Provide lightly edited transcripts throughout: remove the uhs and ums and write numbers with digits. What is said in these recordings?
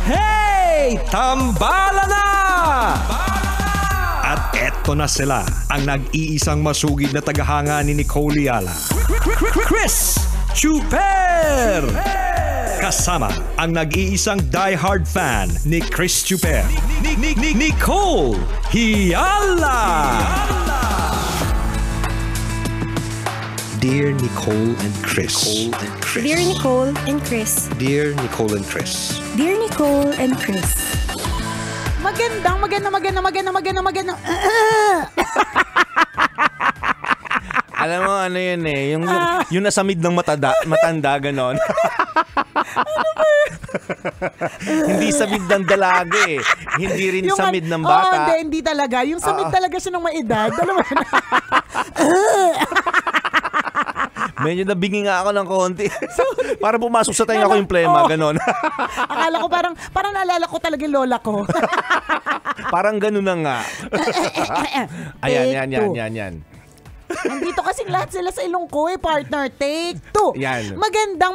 Hey! Tambala na! At eto na sila, ang nag-iisang masugid na tagahanga ni Nicole Yala. Chris Chuper! Kasama ang nag-iisang die-hard fan ni Chris Chuper, Nicole Yala! Dear Nicole and Chris. Dear Nicole and Chris. Dear Nicole and Chris. Dear Nicole and Chris. Magandang. Alam mo, ano yun eh, yung nasamid ng matanda ganon. Hindi samid ng dalaga eh. Hindi rin Yung samid ng bata. Hindi talaga. Yung samid talaga siya ng maedad. Alam mo na. Medyo nabingi nga ako ng konti. Para pumasok sa tenga ko yung plema, ganon. Akala ko parang naalala ko talaga yung lola ko. Parang ganon na nga. Ayan. Nandito kasing lahat sila sa ilong ko partner. Take 2. Yan. Magandang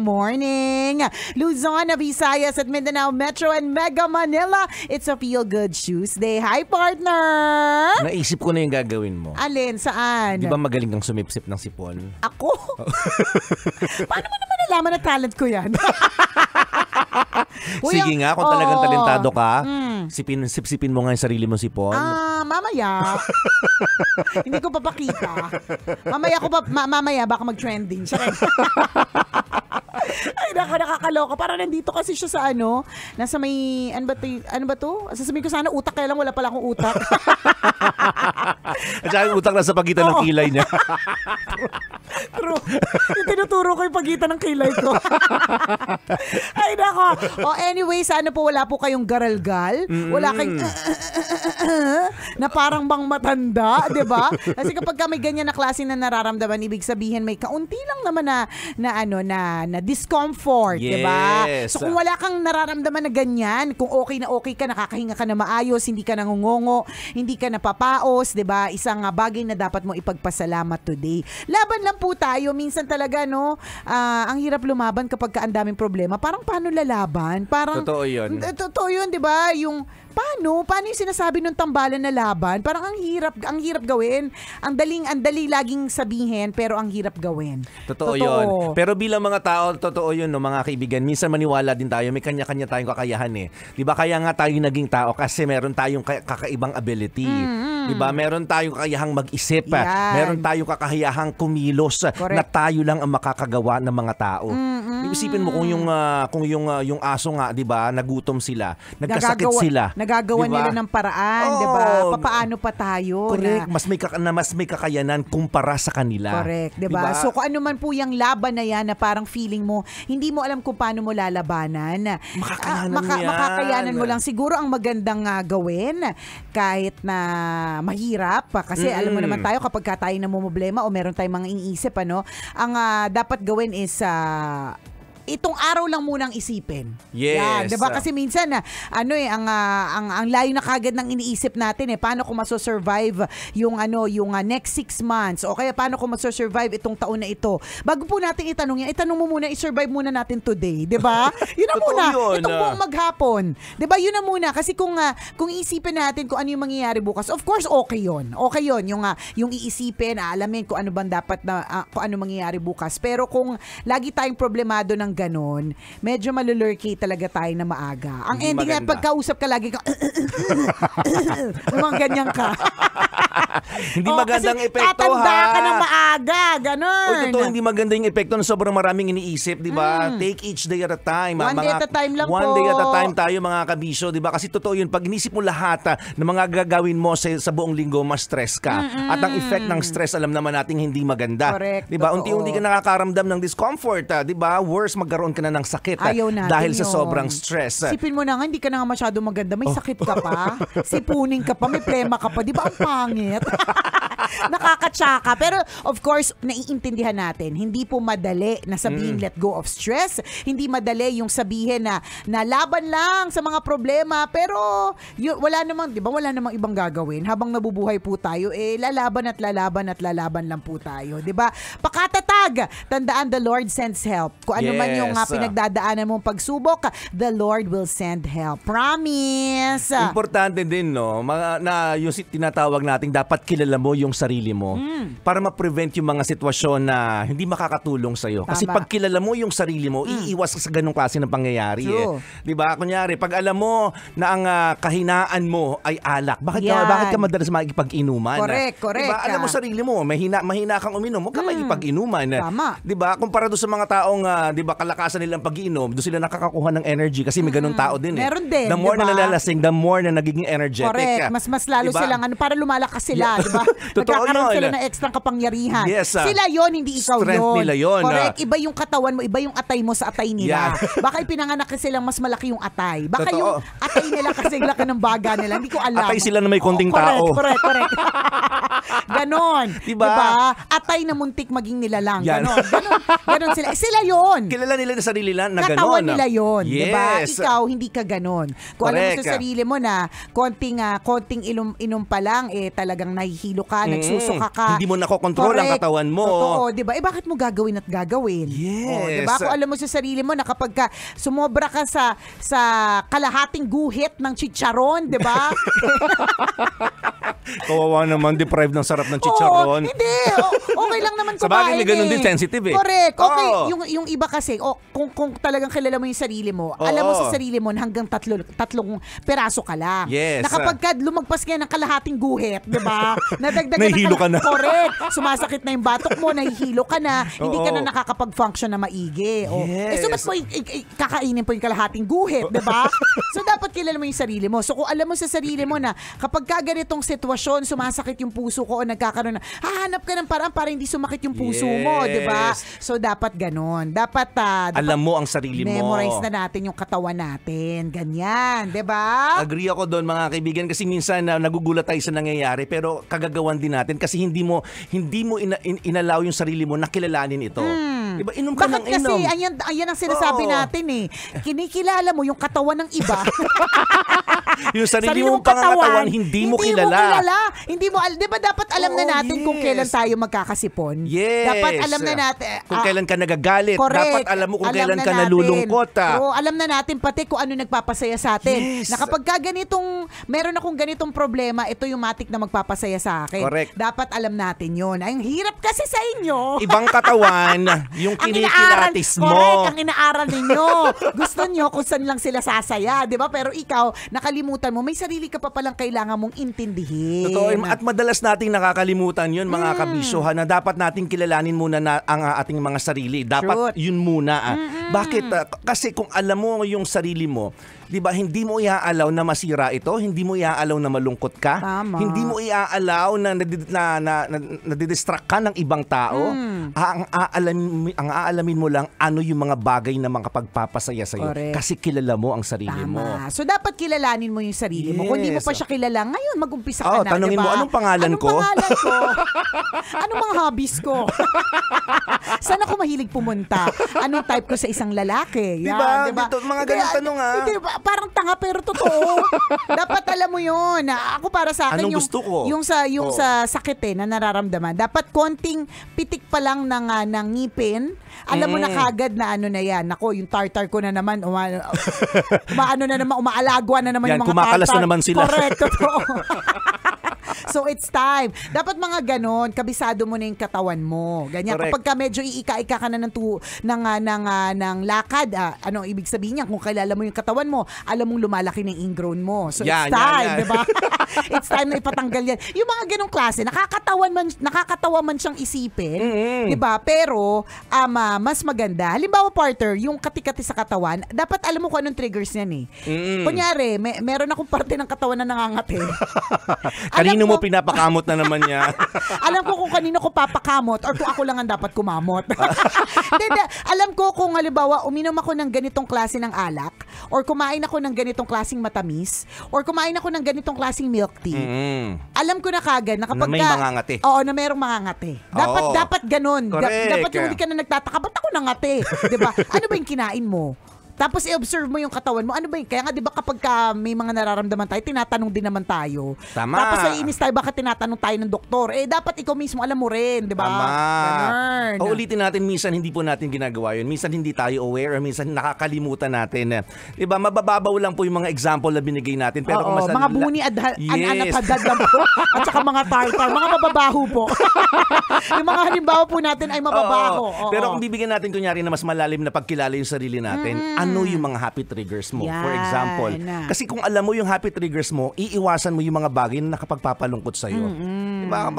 morning. Luzon, Visayas at Mindanao Metro and Mega Manila. It's a Feel Good Tuesday. Hi, partner! Naisip ko na yung gagawin mo. Alin? Saan? Di ba magaling kang sumipsip ng sipon? Ako? Paano mo naman nalaman na talent ko yan? Sige nga, kung talagang talentado ka, sipsipin mo nga yung sarili mo sipon. Mamaya. Hindi ko papakita. Mamaya baka mag-trending. Ay, nakakaloka. Parang nandito kasi siya sa nasa may, ano ba to? Sasabihin ko sana utak, kaya lang wala pala akong utak. At saka yung utak nasa pagitan ng kilay niya. True. Yung tinuturo ko yung pagitan ng kilay ko. Ay, nako. Anyway, sana po wala po kayong garalgal. Wala kayong na parang bang matanda, di ba? Kasi kapag may ganyan na klase na nararamdaman, ibig sabihin may kaunti lang naman na discomfort, yes. Di ba? So kung wala kang nararamdaman na ganyan, kung okay ka, nakakahinga ka na maayos, hindi ka nangungongo, hindi ka napapaos, di ba? Isang bagay na dapat mo ipagpasalamat today. Laban lang po tayo. Minsan talaga, ang hirap lumaban kapag ang daming problema. Parang paano lalaban? Parang, totoo yun, di ba? Yung Paano yung sinasabi ng tambalan na laban? Parang ang hirap gawin. Ang dali laging sabihin, pero ang hirap gawin. Totoo yun. Pero bilang mga tao, totoo yun, mga kaibigan. Minsan maniwala din tayo, may kanya-kanya tayong kakayahan eh. Diba? Kaya nga tayo naging tao kasi meron tayong kakaibang ability. Diba? Meron tayong kakayahang mag-isip. Yan. Meron tayong kakayahang kumilos. Correct. Na tayo lang ang makakagawa ng mga tao. Isipin mo kung yung aso nga, diba, nagutom sila, nagkasakit sila. Nagagawa diba? nila ng paraan, diba? Paano pa tayo? Correct. Mas may kakayanan kumpara sa kanila. Correct, diba? So kung ano man po yung laban na yan na parang feeling mo, hindi mo alam kung paano mo lalabanan. Makakayanan mo lang. Siguro ang magandang gawin, kahit na mahirap, kasi alam mo naman tayo kapag tayo namumblema o meron tayong mga iniisip, ang dapat gawin is itong araw lang munang isipin. Yes. Yan, 'di ba? Kasi minsan ang layo na kagad ng iniisip natin paano ko maso-survive yung next 6 months o kaya paano ko maso-survive itong taon na ito. Bago po natin itanong yan, itanong mo muna, i-survive muna natin today, 'di ba? Yun na muna. Itong buong maghapon. 'Di ba? Yun na muna kasi kung iisipin natin kung ano yung mangyayari bukas, of course okay 'yon. Okay 'yon yung iisipin, alamin kung ano bang dapat na kung ano mangyayari bukas. Pero kung lagi tayong problemado ng ganon, medyo malulurky talaga tayo na maaga. Ang hindi ending maganda. na pagkausap ka lagi ka mga ganyan ka. Hindi magandang epekto, ha? Tatanda ka na maaga, ganon. Totoo, hindi maganda yung epekto na sobrang maraming iniisip, di ba? Take each day at a time. One day at a time lang One po. day at a time tayo, mga kabisyo, di ba? Kasi totoo yun, pag inisip mo lahat na mga gagawin mo sa buong linggo, mas stress ka. At ang effect ng stress, alam naman natin hindi maganda. Correct, di ba? totoo. Unti-unti ka nakakaramdam ng discomfort, di ba? Worse, magkaroon ka na ng sakit dahil sa sobrang stress. Sipin mo na nga, hindi ka na nga masyado maganda. May sakit ka pa. Sipunin ka pa, may plema ka pa. Di ba ang pangit? Nakakatsaka. Pero of course, naiintindihan natin, hindi po madali na sabihin let go of stress. Hindi madali yung sabihin na laban lang sa mga problema. Pero wala namang, di ba, wala namang ibang gagawin. Habang nabubuhay po tayo, lalaban at lalaban at lalaban lang po tayo. Di ba? Pakatatag! Tandaan, the Lord sends help. Kung ano man yung pinagdadaanan mong pagsubok, the Lord will send help. Promise! Importante din, no? Na yung tinatawag natin, dapat kilala mo yung sarili mo para ma-prevent yung mga sitwasyon na hindi makakatulong sa'yo. Kasi Tama. pag kilala mo yung sarili mo, iiwas ka sa ganung klase ng pangyayari. True. Diba? Kunyari, pag alam mo na ang kahinaan mo ay alak, bakit ka madalas makikipag-inuman? Correct. Diba? Alam mo sarili mo, mahina kang uminom, huwag ka makikipag-inuman. Tama. Diba? Kumpara doon sa mga taong diba, kalakasan nilang pag-iinom, doon sila nakakakuha ng energy kasi may ganung tao din. Meron din, The more diba? na nalalasing, the more na nagiging energetic. Correct. Mas lalo Diba? silang para lumalakas sila, Yeah. di ba? Totoo Nagkakaroon yun. sila ng extra kapangyarihan. Yes, Sila yon, hindi ikaw strength yon. nila yun, Correct. Iba yung katawan mo, iba yung atay mo sa atay nila. Yeah. Baka ipinanganak silang mas malaki yung atay. Baka Totoo. yung atay nila kasi laki ng baga nila. Hindi ko alam. Atay sila na may konting tao. Correct. Ganon. Diba? Atay na muntik maging nilalang. Yan. Ganon sila. Sila yon. Kilala nila na sarili lang na gano'n. Katawan nila yun, Yes. diba? Ikaw, hindi ka ganon. Kung alam mo Correct. sa sarili mo na konting inom pa lang, talagang nahihilo ka, nagsusuka ka. Hindi mo nakokontrol ang Correct. katawan mo. Totoo, diba? Bakit mo gagawin at gagawin? Yes. Diba? Kung alam mo sa sarili mo na kapag sumobra ka sa kalahating guhit ng chicharon, diba? Kawawa naman, deprived ng sarap ng chicharon. Hindi. Okay lang naman kumain. Sa bagay, may ganun din, sensitive eh. Correct. Okay. Oo. Yung iba kasi, kung talagang kilala mo yung sarili mo, alam mo sa sarili mo na hanggang tatlong peraso ka lang. Yes. Na kapag lumagpas ka ng kalahating guhit, di ba? Nadagdagan Nahihilo ka na. Correct. Sumasakit na yung batok mo, nahihilo ka na, hindi ka Oo. na nakakapag-function na maigi. Yes. So, ba't mo kakainin po yung kalahating guhit, di ba? So, dapat kilala mo yung sarili mo. So, kung alam mo sa sarili mo na kapag ganitong sitwasyon, sumasakit yung puso ko o nagkakaroon na, hahanap ka ng paraan para hindi sumakit yung puso mo, di ba? So, dapat ganon. Dapat Alam mo ang sarili mo. memorize na natin yung katawan natin. Ganyan, di ba? Agree ako doon, mga kaibigan, kasi minsan nagugulat tayo sa nangyayari pero kagagawan din natin kasi hindi mo inalaw yung sarili mo na kilalanin ito. Diba? Inom ka Bakit ng inom. kasi, ayan ang sinasabi Oo. natin eh. Kinikilala mo yung katawan ng iba. Yung sarili mong pangangatawan, hindi mo kilala. Hindi mo, di ba dapat alam na natin kung kailan tayo magkakasipon? Yes. Dapat alam na natin. Kung kailan ka nagagalit. Correct. Dapat alam mo kung Alam kailan na ka natin. nalulungkot. Oo, alam na natin pati kung ano nagpapasaya sa atin. Yes. Na kapag meron akong ganitong problema, ito yung matik na magpapasaya sa akin. Correct. Dapat alam natin yun. Ay, ang hirap kasi sa inyo. Ibang katawan, yung kinikilatis mo. Correct, ang inaaral ninyo. Gusto nyo kung saan lang sila sasaya, di ba? Pero ikaw, nakalimutan mo, may sarili ka pa palang kailangan mong intindihin. Totoo. At madalas nating nakakalimutan yun, mga kabisyohan, na dapat nating kilalanin muna ang ating mga sarili. Dapat Truth. yun muna. Bakit? Kasi kung alam mo yung sarili mo, di ba, hindi mo iaalaw na masira ito, hindi mo iaalaw na malungkot ka, Tama. hindi mo iaalaw na nadidistract ka ng ibang tao. Ang aalamin mo lang ano yung mga bagay na makapagpapasaya sa'yo. Correct. Kasi kilala mo ang sarili mo. Tama. So, dapat kilalanin mo yung sarili mo. Kung hindi mo Yes. pa siya kilala, ngayon, mag-umpisa ka na, Tanungin diba? mo, anong pangalan ko? Anong pangalan ko? Anong mga hobbies ko? Saan ako mahilig pumunta? Anong type ko sa isang lalaki? Yan, Diba? diba? Dito, mga ganung tanong, Hindi, parang tanga pero totoo. Dapat alam mo yun. Ako para sa akin, Anong gusto ko? yung sa sakit na nararamdaman, dapat konting pitik pa lang ng ngipin. Alam mo na kagad na ano na yan. Ako, yung tartar ko na naman, umaalagwa na naman Yan, yung mga kumakalas tartar. na naman sila. Correct, totoo. So, it's time. Dapat mga ganon, kabisado mo na yung katawan mo. Ganyan. Correct. Kapag ka medyo iika-ika ka na ng lakad, anong ibig sabihin niya? Kung kilala mo yung katawan mo, alam mong lumalaki ng ingrown mo. So, it's time, diba? It's time na ipatanggal yan. Yung mga ganong klase, nakakatawa man siyang isipin, diba? Pero, mas maganda. Halimbawa, partner, yung kati-kati sa katawan, dapat alam mo kung anong triggers yan eh. Kunyari, meron akong parte ng katawan na nangangati. Kanino mo mo, pinapakamot na naman niya. Alam ko kung kanino ko papakamot or kung ako lang ang dapat kumamot. Hindi, alam ko kung halimbawa uminom ako ng ganitong klase ng alak or kumain ako ng ganitong klaseng matamis or kumain ako ng ganitong klaseng milk tea. Alam ko na kagad na kapag Na may mangangati. Oo, na merong mangangati. Dapat ganun. Correct. Dapat yung hindi ka na nagtataka, ba't ako nangati? 'Di ba? Ano ba yung kinain mo? Tapos i-observe mo yung katawan mo. Ano ba yun? Kaya nga 'di ba kapag may mga nararamdaman tayo, tinatanong din naman tayo. Tama. Tapos naiinis tayo bakit tinatanong tayo ng doktor. Dapat ikaw mismo alam mo rin, 'di ba? Tama. Ganun. O, ulitin natin, minsan hindi po natin ginagawa yun. Minsan hindi tayo aware or minsan nakakalimutan natin. Diba, mabababaw lang po yung mga example na binigay natin. Pero kung mga buni at hadad lang po. At saka mga tartar. Mga mababaho po. Yung mga halimbawa po natin ay mababaho. Oo. Pero kung bibigyan natin kunyari na mas malalim na pagkilala yung sarili natin, ano yung mga happy triggers mo? Yan. For example, kasi kung alam mo yung happy triggers mo, iiwasan mo yung mga bagay na nakapagpapalungkot sa'yo. Diba?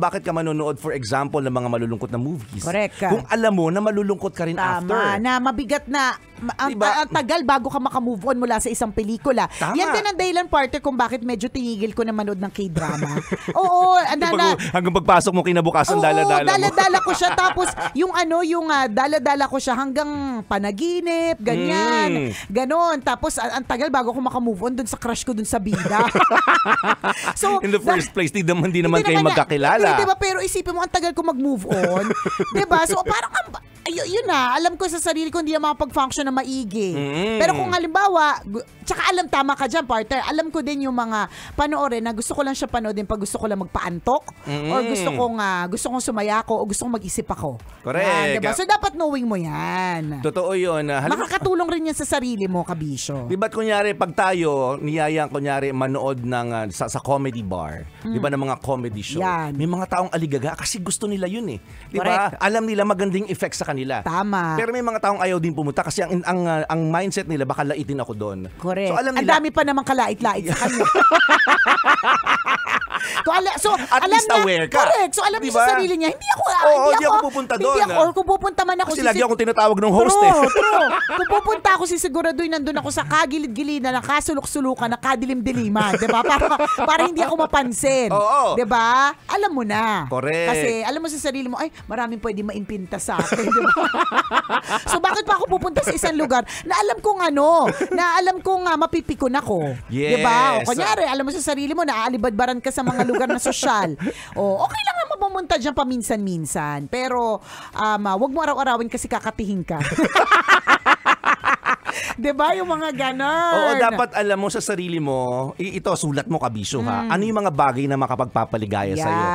Bakit ka manonood, for example, ng mga malulungkot na movies? Correct. Kung alam mo na malulungkot ka rin after. Tama, na mabigat na ang tagal bago ka makamove on mula sa isang pelikula. Tama. Yan din ang dahilan, partner, kung bakit medyo tinigil ko na manood ng K-drama. Oo, Hanggang pagpasok mo kinabukasan, dala-dala mo. dala-dala ko siya. Tapos yung dala-dala ko siya hanggang panaginip, ganyan. Ganon. Tapos ang tagal bago ko makamove on dun sa crush ko dun sa bida. So, in the first place, di naman kayo magkakilala. Diba? Pero isipin mo, ang tagal ko mag-move on. Diba? So parang, yun na, alam ko sa sarili ko hindi na makapag-function na maigi. Pero kung halimbawa, tsaka tama ka dyan, partner, alam ko din yung mga panoorin na gusto ko lang siya panoodin pag gusto ko lang magpaantok or gusto kong sumaya ko o gusto kong mag-isip ako. Correct. Yan, diba? So dapat knowing mo yan. Totoo yun. Makakatulong rin yan sa sarili mo, kabisyo. Di ba't kunyari, pag tayo, niyayang kunyari manood ng, sa comedy bar, di ba, ng mga comedy show, Yan. may mga taong aligaga kasi gusto nila yun eh. Di ba? Correct. Alam nila magandang effect sa kanila. Tama. Pero may mga taong ayaw din pumunta kasi ang mindset nila, baka laitin ako doon. Correct. So alam ang nila, dami pa namang kalait-lait sa kanya. At least aware ka. Correct. So alam niya Diba? sa sarili niya, hindi ako pupunta doon. Or kung pupunta man ako, kasi lagi akong tinatawag ng host True. Kung pupunta ako, sisiguraduhin nandun ako sa kagilid-gilidan, nakasulok-sulukan, nakadilim-diliman, 'di ba? Para hindi ako mapansin. Oo. 'Di ba? Alam mo na. Correct. Kasi alam mo sa sarili mo, ay, maraming pwede maimpinta sa akin, 'di ba? So bakit pa ako pupunta sa isang lugar na alam kong mapipikon ako. Yes. 'Di ba? O kunyari, alam mo sa sarili mo, naaalibadbaran ka sa mga lugar na sosyal. O okay lang naman pumunta diyan paminsan-minsan. Pero wag mo araw-arawin kasi kakatihin ka. 'Di ba yung mga ganon? Oo, dapat alam mo sa sarili mo, ito sulat mo, kabisyo ha. Ano yung mga bagay na makapagpapaligaya sa iyo?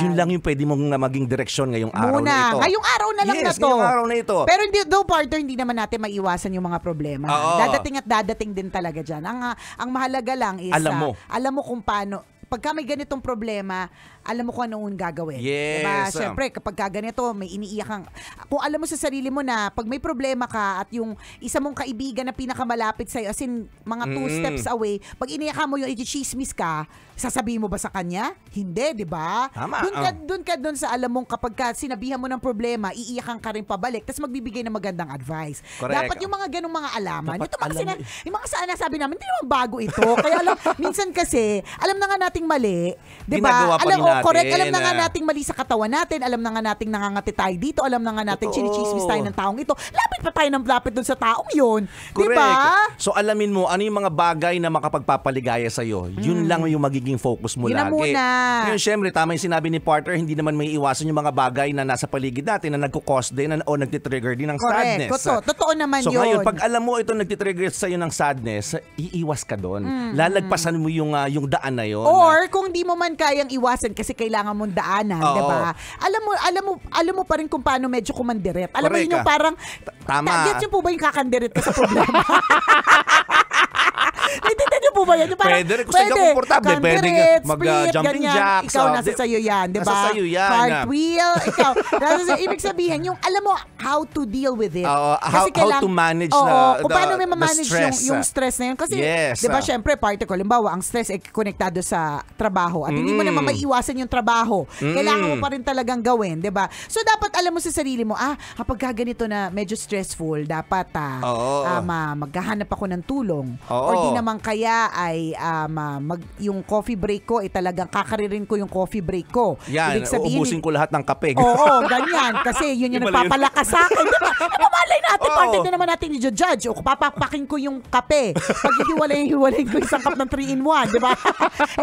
Yun lang yung pwede mong maging direksyon ngayong araw na ito. Ngayong araw na lang na to. Ngayong araw na ito. Pero partner, hindi naman natin maiiwasan yung mga problema. Oo. Dadating at dadating din talaga diyan. Ang mahalaga lang is alam mo kung paano pagka may ganitong problema, alam mo kung anong gagawin. Yes. Diba? Siyempre, kapag ganito, may iniiyak kang... Kung alam mo sa sarili mo na pag may problema ka at yung isa mong kaibigan na pinakamalapit sa'yo, as in, mga 2 steps away, pag iniiyak mo yung i-chismis ka, sasabihin mo ba sa kanya? Hindi, di ba? Tama. Doon ka sa alam mong kapag sinabihan mo ng problema, iiyakan ka rin pabalik, tapos magbibigay ng magandang advice. Correct. Dapat yung mga ganong mga alaman. Dapat Ito mga alam mo. yung mga sabi namin, hindi naman bago ito. Kaya minsan kasi, alam na nga nating mali, di ba? Ginagawa pa rin natin. Correct. Alam na nga nating mali sa katawan natin, alam na nga nating nangangati tayo dito, alam na nga nating chinichismis tayo ng taong ito. Lapit pa tayo ng lapit dun sa taong yun. Di ba? So alamin mo, ano yung mga bagay na makapagpapaligaya sa'yo. Yun lang yung magiging focus mo Yun na lagi. muna. Ngayon, syempre, tama yung sinabi ni partner, hindi naman may iwasan yung mga bagay na nasa paligid natin na nagkukos din o nagtitrigger din ng sadness. Correct. Totoo naman so, yun. ngayon, pag alam mo ito nagtitrigger sa'yo ng sadness, iiwas ka doon. Lalagpasan mo yung daan na yun. Or kung di mo man kayang iwasan kasi kailangan mong daanan, 'di ba? Alam mo pa rin kung paano medyo kumandiret. Alam mo Correct yun yung parang tama. Gets niyo po ba yung kakandiret ka sa problema? Naiintindihan niyo po ba yan? Yung parang, Pwede rin. Kung saan ka komportable, pwede mag-jumping jacks. Ikaw, nasa sayo yan, di ba? Nasa sayo yan. Cartwheel, ikaw. Ibig sabihin, yung alam mo how to deal with it. How to manage kung paano may ma-manage stress. yung stress na yun. Kasi, yes, di ba, syempre, parte ko, limbawa, ang stress ay konektado sa trabaho. At hindi mo naman maiiwasan yung trabaho. Kailangan mo pa rin talagang gawin, di ba? So, dapat alam mo sa sarili mo, kapag ganito na medyo stressful, dapat maghahanap ako ng tulong. Or di naman kaya ay yung coffee break ko, talagang kakaririn ko yung coffee break ko. Yan, Ibig sabihin, uubusin ko lahat ng kape. Oo, ganyan. Kasi yun yung Di ba nagpapalakas sa akin. Diba? Malay natin, Oo. parte din naman natin i-judge. O papapakin ko yung kape. Pag hiwalay ko isang cup ng 3-in-1, di ba?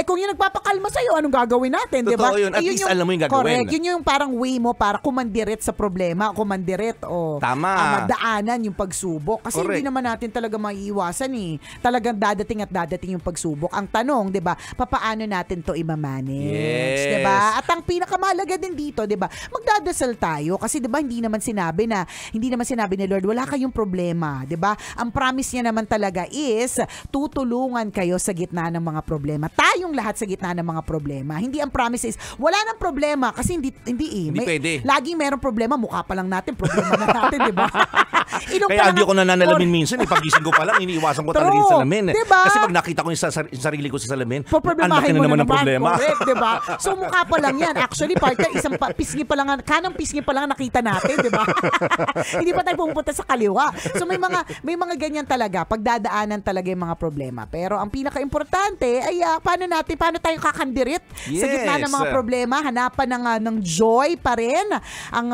Kung yung nagpapakalma sa'yo, anong gagawin natin, di ba? Totoo yun. At least alam mo yung gagawin. Correct. Yun yung parang way mo para kumandiret sa problema, kumandiret o Tama. madaanan yung pagsubok. Kasi Correct. hindi naman natin talaga maiiwasan Talagang dadating at dadating yung pagsubok. Ang tanong, di ba, papaano natin to i-manage? Yes. Di ba? At ang pinakamahalaga din dito, di ba, magdadasal tayo. Kasi di ba, hindi naman sinabi ni Lord, wala kayong problema. Di ba? Ang promise niya naman talaga is, tutulungan kayo sa gitna ng mga problema. Tayong lahat sa gitna ng mga problema. Hindi ang promise is, wala nang problema. Kasi hindi Hindi pwede. Laging merong problema, mukha pa lang natin, problema na natin, di ba? Kaya hindi ako nananalamin minsan. Pagising ko pa lang, iniiwasan ko talaga yung True. salamin. Diba? Kasi pag nakita ko yung sarili ko sa salamin, ang Poproblemahin laki na mo naman ng problema. Correct, di ba? So, mukha pa lang yan. Actually, partner, isang pisngi pa lang, kanang pisngi pa lang nakita natin, di ba? Hindi pa tayo pumunta sa kaliwa. So, may mga ganyan talaga. Pagdadaanan talaga yung mga problema. Pero ang pinaka-importante ay paano tayo kakandirit sa gitna ng mga problema, hanapan ng joy pa rin ang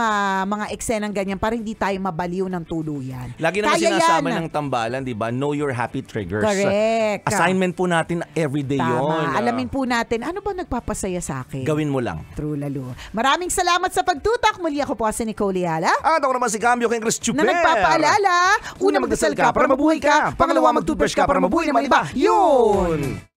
mga eksenang ganyan para hindi tayo mabaliw ng tuluyan. Lagi naman Kaya sinasama yan. ng tambalan, di ba? Know your happy triggers. Correct. Assignment po natin everyday Tama. yun. Alamin po natin, ano ba nagpapasaya sa akin? Gawin mo lang. True, lalo. Maraming salamat sa pagtutak. Muli ako po si Nicole Yala. At ako naman si Cambio kay Chris Chuper. Na nagpapaalala, una magdasal ka para mabuhay ka, pangalawa mag-toothbrush ka para mabuhay naman iba. Yun!